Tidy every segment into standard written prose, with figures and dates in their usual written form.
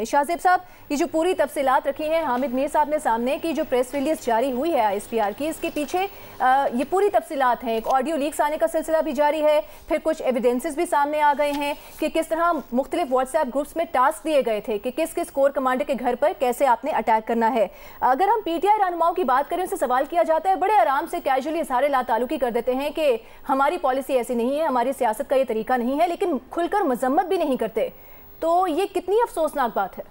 शाहजेब साहब, ये जो पूरी तफसीलात रखी हैं हामिद मीर साहब ने सामने की, जो प्रेस रिलीज जारी हुई है ISPR की, इसके पीछे ये पूरी तफसीलात हैं। एक ऑडियो लीक्स आने का सिलसिला भी जारी है, फिर कुछ एविडेंसेस भी सामने आ गए हैं कि किस तरह मुख्तलिफ व्हाट्सएप ग्रुप्स में टास्क दिए गए थे कि किस किस कोर कमांडर के घर पर कैसे आपने अटैक करना है। अगर हम PTI रहनुमाओं की बात करें, उनसे सवाल किया जाता है, बड़े आराम से कैजुअली इज़हार लाताल्लुकी कर देते हैं कि हमारी पॉलिसी ऐसी नहीं है, हमारी सियासत का ये तरीका नहीं है, लेकिन खुलकर मजम्मत भी नहीं करते। तो ये कितनी अफसोसनाक बात है?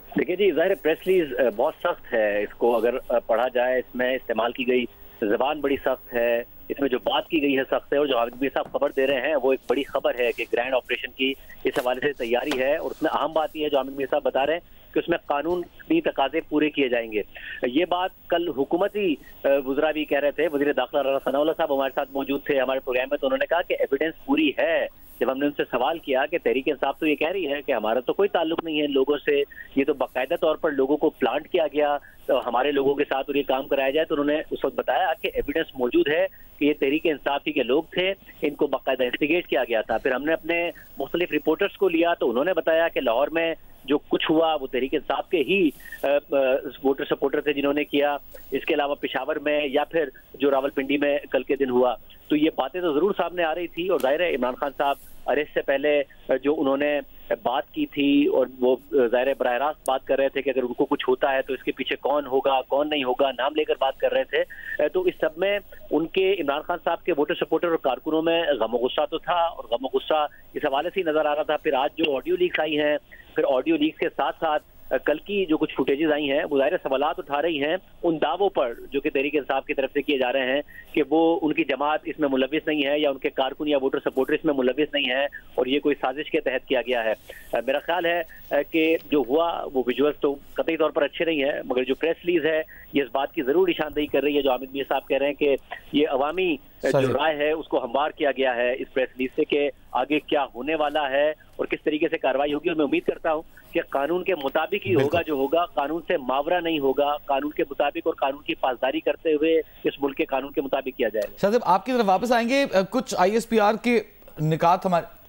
देखिए जी, ज़ाहिर प्रेस रिलीज बहुत सख्त है। इसको अगर पढ़ा जाए, इसमें इस्तेमाल की गई ज़बान बड़ी सख्त है, इसमें जो बात की गई है सख्त है, और जो हामिद मीर साहब खबर दे रहे हैं वो एक बड़ी खबर है कि ग्रैंड ऑपरेशन की इस हवाले से तैयारी है। और उसमें अहम बात यह है जो हामिद मीर साहब बता रहे हैं कि उसमें कानूनी तकाजे पूरे किए जाएंगे। ये बात कल हुकूमती वज़रा भी कह रहे थे। वज़ीर दाखिला राना सनाउल्लाह साहब हमारे साथ मौजूद थे हमारे प्रोग्राम में, तो उन्होंने कहा कि एविडेंस पूरी है। जब हमने उनसे सवाल किया कि तहरीक इंसाफ तो ये कह रही है कि हमारा तो कोई ताल्लुक नहीं है लोगों से, ये तो बाकायदा तौर पर लोगों को प्लांट किया गया तो हमारे लोगों के साथ और ये काम कराया जाए, तो उन्होंने उस वक्त बताया कि एविडेंस मौजूद है कि ये तहरीक इंसाफ के लोग थे, इनको बाकायदा इंस्टिगेट किया गया था। फिर हमने अपने मुख्तलिफ रिपोर्टर्स को लिया तो उन्होंने बताया कि लाहौर में जो कुछ हुआ वो तहरीक इंसाफ के ही वोटर सपोर्टर थे जिन्होंने किया। इसके अलावा पेशावर में या फिर जो रावलपिंडी में कल के दिन हुआ, तो ये बातें तो जरूर सामने आ रही थी। और जाहिर है इमरान खान साहब अरेस्ट से पहले जो उन्होंने बात की थी और वो ज़ाहिर बराह रास्त बात कर रहे थे कि अगर उनको कुछ होता है तो इसके पीछे कौन होगा कौन नहीं होगा, नाम लेकर बात कर रहे थे। तो इस सब में उनके इमरान खान साहब के वोटर सपोर्टर और कारकुनों में गम गुस्सा तो था, और गम गुस्सा इस हवाले से ही नजर आ रहा था। फिर आज जो ऑडियो लीक्स आई हैं, फिर ऑडियो लीक्स के साथ साथ कल की जो कुछ फुटेजेस आई हैं, वो ज़ाहिर सवालात उठा रही हैं उन दावों पर जो कि तहरीक इंसाफ की तरफ से किए जा रहे हैं कि वो उनकी जमात इसमें मुलविस नहीं है या उनके कारकुन या वोटर सपोर्टर इसमें मुलविस नहीं है और ये कोई साजिश के तहत किया गया है। मेरा ख्याल है कि जो हुआ वो विजुअल्स तो कतई तौर पर अच्छे नहीं है, मगर जो प्रेस रिलीज है ये इस बात की जरूर निशानदेही कर रही है जो हामिद मीर साहब कह रहे हैं कि ये अवामी जो राय है उसको हमवार किया गया है इस प्रेस रिलीज से कि आगे क्या होने वाला है और किस तरीके से कार्रवाई होगी। और मैं उम्मीद करता हूं कि कानून के मुताबिक ही होगा जो होगा, कानून से मावरा नहीं होगा, कानून के मुताबिक और कानून की पासदारी करते हुए इस मुल्क के कानून के मुताबिक किया जाएगा। शाहजेब, आपकी तरफ वापस आएंगे, कुछ ISPR के निकात हमारे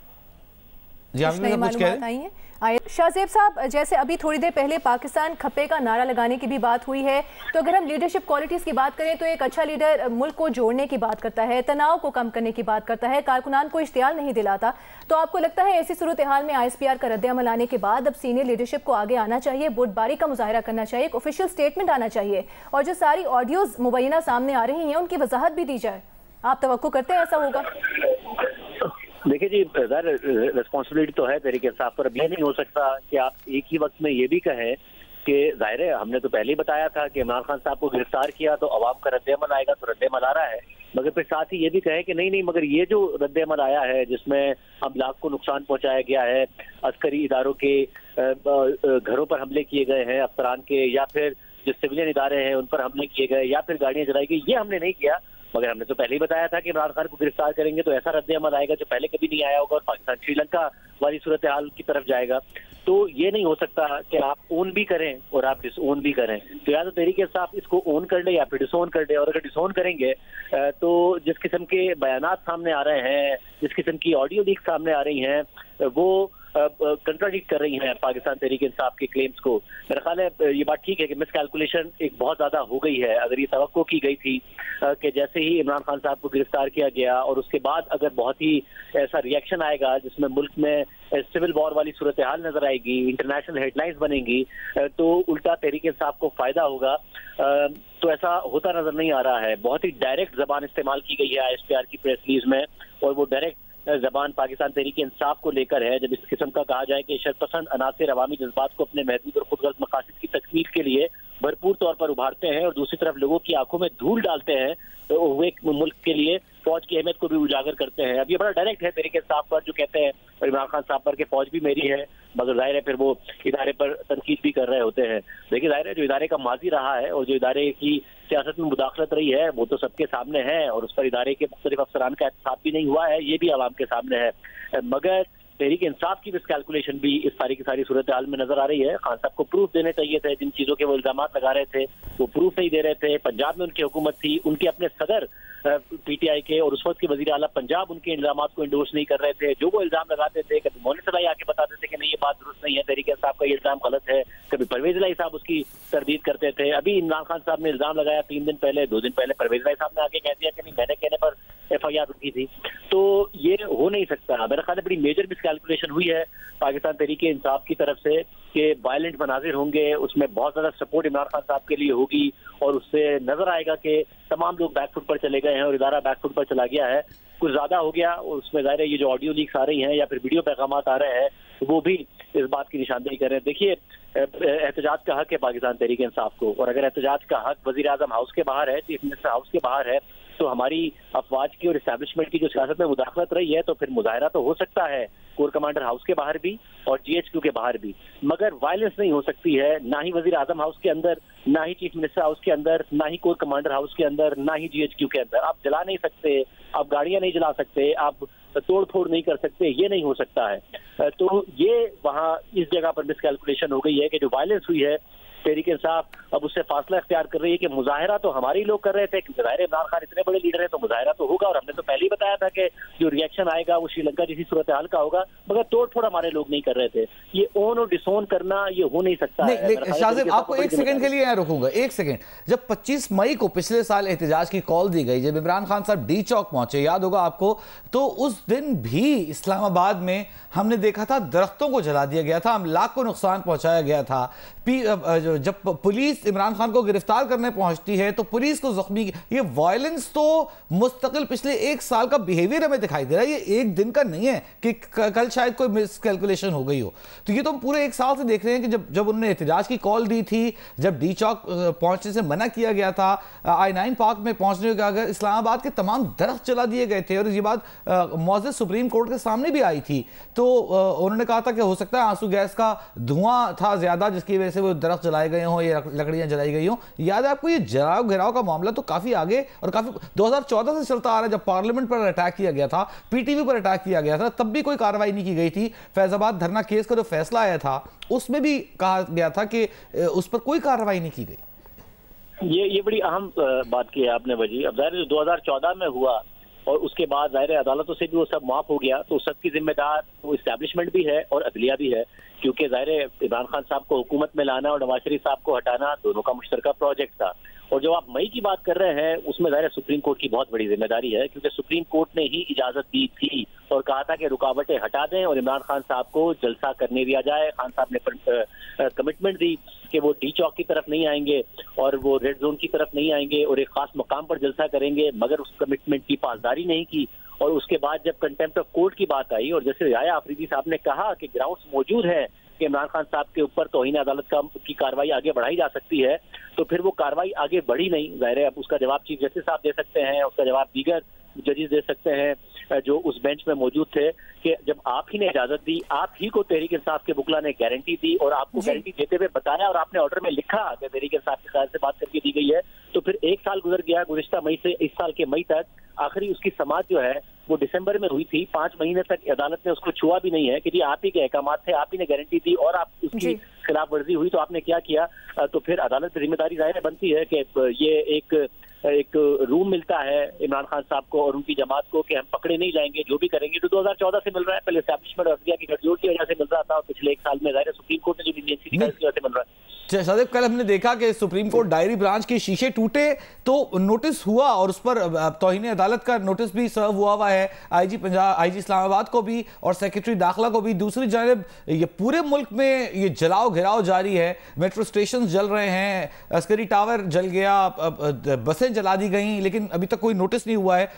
शाहजेब साहब, जैसे अभी थोड़ी देर पहले पाकिस्तान खप्पे का नारा लगाने की भी बात हुई है, तो अगर हम लीडरशिप क्वालिटीज़ की बात करें तो एक अच्छा लीडर मुल्क को जोड़ने की बात करता है, तनाव को कम करने की बात करता है, कारकुनान को इश्तियाल नहीं दिलाता। तो आपको लगता है ऐसी सूरत हाल में ISPR का रद्द-ए-अमल आने के बाद अब सीनियर लीडरशिप को आगे आना चाहिए, बुर्दबारी का मुजाहरा करना चाहिए, एक ऑफिशियल स्टेटमेंट आना चाहिए और जो सारी ऑडियोज़ मुबैना सामने आ रही हैं उनकी वजाहत भी दी जाए? आप तवक्को करते हैं ऐसा होगा? देखिए जी, रिस्पॉन्सिबिलिटी तो है तहरीक इंसाफ पर। अब ये नहीं हो सकता कि आप एक ही वक्त में ये भी कहें कि जाहिर है हमने तो पहले ही बताया था कि इमरान खान साहब को गिरफ्तार किया तो अवाम का रद्द-ए-अमल आएगा, तो रद्द-ए-अमल आ रहा है, मगर फिर साथ ही ये भी कहे कि नहीं मगर ये जो रद्द-ए-अमल आया है जिसमें अमलाक को नुकसान पहुंचाया गया है, अस्करी इदारों के घरों पर हमले किए गए हैं अफसरान के, या फिर जो सिविलियन इदारे हैं उन पर हमले किए गए, या फिर गाड़ियां जलाई गई, ये हमने नहीं किया। मगर हमने तो पहले ही बताया था कि इमरान खान को गिरफ्तार करेंगे तो ऐसा रद्द-ए-अमल आएगा जो पहले कभी नहीं आया होगा और पाकिस्तान श्रीलंका वाली सूरत हाल की तरफ जाएगा। तो ये नहीं हो सकता कि आप ओन भी करें और आप डिसओन भी करें। तो या तो तहरीक इंसाफ इसको ओन कर ले या फिर डिसओन कर ले, और अगर डिसओन करेंगे तो जिस किस्म के बयानात सामने आ रहे हैं, जिस किस्म की ऑडियो लीक सामने आ रही हैं, वो कंट्राडिक्ट कर रही हैं पाकिस्तान तहरीक इंसाफ के क्लेम्स को। मेरा ख्याल है ये बात ठीक है कि मिसकैलकुलेशन एक बहुत ज्यादा हो गई है। अगर ये तवक्को की गई थी कि जैसे ही इमरान खान साहब को गिरफ्तार किया गया और उसके बाद अगर बहुत ही ऐसा रिएक्शन आएगा जिसमें मुल्क में सिविल वॉर वाली सूरत हाल नजर आएगी, इंटरनेशनल हेडलाइंस बनेंगी, तो उल्टा तहरीक इंसाफ को फायदा होगा, तो ऐसा होता नजर नहीं आ रहा है। बहुत ही डायरेक्ट जबान इस्तेमाल की गई है ISPR की प्रेस रिलीज में, और वो डायरेक्ट जबान पाकिस्तान तहरीक इंसाफ को लेकर है। जब इस किस्म का कहा जाए कि शरपसंद अनासर अवामी जज्बात को अपने महदूद और खुदगर्ज मकासद की तकमील के लिए भरपूर तौर पर उभारते हैं और दूसरी तरफ लोगों की आंखों में धूल डालते हैं, तो वो एक मुल्क के लिए फौज की अहमियत को भी उजागर करते हैं। अब ये बड़ा डायरेक्ट है तहरीक इंसाफ पर जो कहते हैं इमरान खान साहब पर कि फौज भी मेरी है, मगर जाहिर है फिर वो इदारे पर तनकीद भी कर रहे होते हैं। देखिए जाहिर है जो इदारे का माजी रहा है और जो इदारे की सियासत में मुदाखलत रही है वो तो सबके सामने है, और उस पर इदारे के मुख्तलिफ अफसरान का एहतसाब भी नहीं हुआ है, ये भी आवाम के सामने है। मगर तहरीक इंसाफ की कैलकुलेशन भी इस सारी की सारी सूरत हाल में नजर आ रही है। खान साहब को प्रूफ देने चाहिए थे, जिन चीजों के वो इल्जाम लगा रहे थे वो प्रूफ नहीं दे रहे थे। पंजाब में उनकी हुकूमत थी, उनके अपने सदर पीटीआई के और उस वक्त के वजीर आला पंजाब उनके इल्जाम को इंडोर्स नहीं कर रहे थे। जो वो इल्जाम लगाते थे, कभी मोनिस इलाही आके बताते थे कि नहीं ये बात दुरुस्त नहीं है, तहरीक इंसाफ का ये इल्जाम गलत है, कभी परवेज इलाही साहब उसकी तरदीद करते थे। अभी इमरान खान साहब ने इल्जाम लगाया 3 दिन पहले, 2 दिन पहले परवेज इलाही साहब ने आके कह दिया कि नहीं मैंने कहने पर FIR रुकी थी। तो ये हो नहीं सकता। मेरा ख्याल है बड़ी मेजर मिसकैलकुलेशन हुई है पाकिस्तान तहरीक इंसाफ की तरफ से कि वायलेंट मनाजिर होंगे, उसमें बहुत ज्यादा सपोर्ट इमरान खान साहब के लिए होगी और उससे नजर आएगा कि तमाम लोग बैकफुट पर चले गए हैं और इदारा बैकफुट पर चला गया है। कुछ ज्यादा हो गया और उसमें ज़ाहिर है ये जो ऑडियो लीक्स आ रही हैं या फिर वीडियो पैगाम आ रहे हैं वो भी इस बात की निशानदेही कर रहे हैं। देखिए, एहतजाज का हक है पाकिस्तान तहरीक इंसाफ को, और अगर एहतजाज का हक वजीर आजम हाउस के बाहर है, चीफ मिनिस्टर हाउस के बाहर है, तो हमारी अफवाज की और इस्टेब्लिशमेंट की जो सियासत में मुदाखलत रही है तो फिर मुजाहरा तो हो सकता है कोर कमांडर हाउस के बाहर भी और GHQ के बाहर भी, मगर वायलेंस नहीं हो सकती है, ना ही वजीर आजम हाउस के अंदर, ना ही चीफ मिनिस्टर हाउस के अंदर, ना ही कोर कमांडर हाउस के अंदर, ना ही GHQ के अंदर। आप जला नहीं सकते, आप गाड़ियां नहीं जला सकते, आप तोड़ फोड़ नहीं कर सकते, ये नहीं हो सकता है। तो ये वहाँ इस जगह पर मिसकैलकुलेशन हो गई है कि जो वायलेंस हुई है तहरीक इंसाफ अब उससे फासला इख्तियार कर रही है कि मुजाहिरा तो हमारे ही लोग कर रहे थे, क्योंकि ज़ाहिर है इमरान खान इतने बड़े लीडर हैं तो मुजाहिरा तो होगा, और हमने तो पहले ही बताया था कि जो रिएक्शन आएगा वो श्रीलंका जैसी सूरत हाल का होगा, मगर तोड़ फोड़ हमारे लोग नहीं कर रहे थे। ये ओन और डिसोन करना ये हो नहीं सकता है। शाहजेब, आपको एक सेकंड के लिए यहाँ रुकूंगा, एक सेकंड। जब 25 मई को पिछले साल एहतजाज की कॉल दी गई, जब इमरान खान साहब डी चौक पहुंचे, याद होगा आपको, तो उस दिन भी इस्लामाबाद में हमने देखा था दरख्तों को जला दिया गया था, अमलाक को नुकसान पहुंचाया गया था। जब पुलिस इमरान खान को गिरफ्तार करने पहुंचती है तो पुलिस को जख्मी, ये वायलेंस तो मुस्तकिल पिछले 1 साल का बिहेवियर हमें दिखाई दे रहा है, ये एक दिन का नहीं है कि कल शायद कोई मिसकैलकुलेशन हो गई हो। तो ये तो हम पूरे 1 साल से देख रहे हैं कि जब उन्होंने एहतजाज की कॉल दी थी, जब डी चौक पहुंचने से मना किया गया था, I-9 पार्क में पहुंचने का, अगर इस्लामाबाद के तमाम दरख्त जला दिए गए थे, और ये बात मौजूद सुप्रीम कोर्ट के सामने भी आई थी, तो उन्होंने कहा था कि हो सकता है आंसू गैस का धुआं था ज्यादा जिसकी वजह से वो दरख्त जलाए गए हों या लकड़ियां जलाई गई हों। याद है आपको, ये जलाओ घिराव का मामला तो काफी आगे और काफी 2014 से चलता आ रहा है, जब पार्लियामेंट पर अटैक किया गया था, PTV पर अटैक किया गया था, तब भी कोई कार्रवाई नहीं की गई थी। फैजाबाद धरना केस का जो फैसला आया था उसमें भी कहा गया था कि उस पर कोई कार्रवाई नहीं की गई। ये बड़ी अहम बात की है आपने वजी। अब ज़ाहिर 2014 में हुआ और उसके बाद ज़ाहिर अदालतों से भी वो सब माफ हो गया, तो सब की जिम्मेदार वो इस्टेब्लिशमेंट भी है और अदलिया भी है, क्योंकि ज़ाहिर इमरान खान साहब को हुकूमत में लाना और नवाज शरीफ साहब को हटाना दोनों का मुश्तरका प्रोजेक्ट था। और जो आप मई की बात कर रहे हैं उसमें ज़ाहिर सुप्रीम कोर्ट की बहुत बड़ी जिम्मेदारी है, क्योंकि सुप्रीम कोर्ट ने ही इजाजत दी थी और कहा था कि रुकावटें हटा दें और इमरान खान साहब को जलसा करने दिया जाए। खान साहब ने कमिटमेंट दी कि वो डी चौक की तरफ नहीं आएंगे और वो रेड जोन की तरफ नहीं आएंगे और एक खास मकाम पर जलसा करेंगे, मगर उस कमिटमेंट की पासदारी नहीं की। और उसके बाद जब कंटेम्प्ट ऑफ कोर्ट की बात आई और जैसे राया आफरीदी साहब ने कहा कि ग्राउंड्स मौजूद है कि इमरान खान साहब के ऊपर तौहीन अदालत की कार्रवाई आगे बढ़ाई जा सकती है, तो फिर वो कार्रवाई आगे बढ़ी नहीं। ज़ाहिर है अब उसका जवाब चीफ जस्टिस साहब दे सकते हैं, उसका जवाब दीगर जजेस दे सकते हैं जो उस बेंच में मौजूद थे, कि जब आप ही ने इजाजत दी, आप ही को तहरीक इंसाफ के बुकला ने गारंटी दी और आपको गारंटी देते हुए बताया और आपने ऑर्डर में लिखा कि तहरीक इंसाफ के ख्याल से बात करके दी गई है, तो फिर 1 साल गुजर गया गुज़िश्ता मई से इस साल के मई तक। आखिरी उसकी समाअत जो है वो दिसंबर में हुई थी, 5 महीने तक अदालत ने उसको छुआ भी नहीं है कि जी आप ही के अहकामात थे, आप ही ने गारंटी दी और आप उसकी खिलाफ वर्जी हुई तो आपने क्या किया। तो फिर अदालत की जिम्मेदारी ज़ाहिर बनती है कि ये एक रूम मिलता है इमरान खान साहब को और उनकी जमात को कि हम पकड़े नहीं जाएंगे, जो भी करेंगे, जो 2014 से मिल रहा है, पहले एस्टैब्लिशमेंट और अदलिया की गठजोड़ की वजह से मिल रहा था और पिछले 1 साल में ज़ाहिर सुप्रीम कोर्ट ने जो लीनियंसी दिखाई उसकी वजह से मिल रहा है। शाहजेब, कल हमने देखा कि सुप्रीम कोर्ट डायरी ब्रांच के शीशे टूटे तो नोटिस हुआ और उस पर तौहीन अदालत का नोटिस भी सर्व हुआ है IG पंजाब, IG इस्लामाबाद को भी और सेक्रेटरी दाखिला को भी। दूसरी जानिब ये पूरे मुल्क में ये जलाओ घिराव जारी है, मेट्रो स्टेशन जल रहे हैं, अस्करी टावर जल गया, बसें जला दी गई, लेकिन अभी तक कोई नोटिस नहीं हुआ है।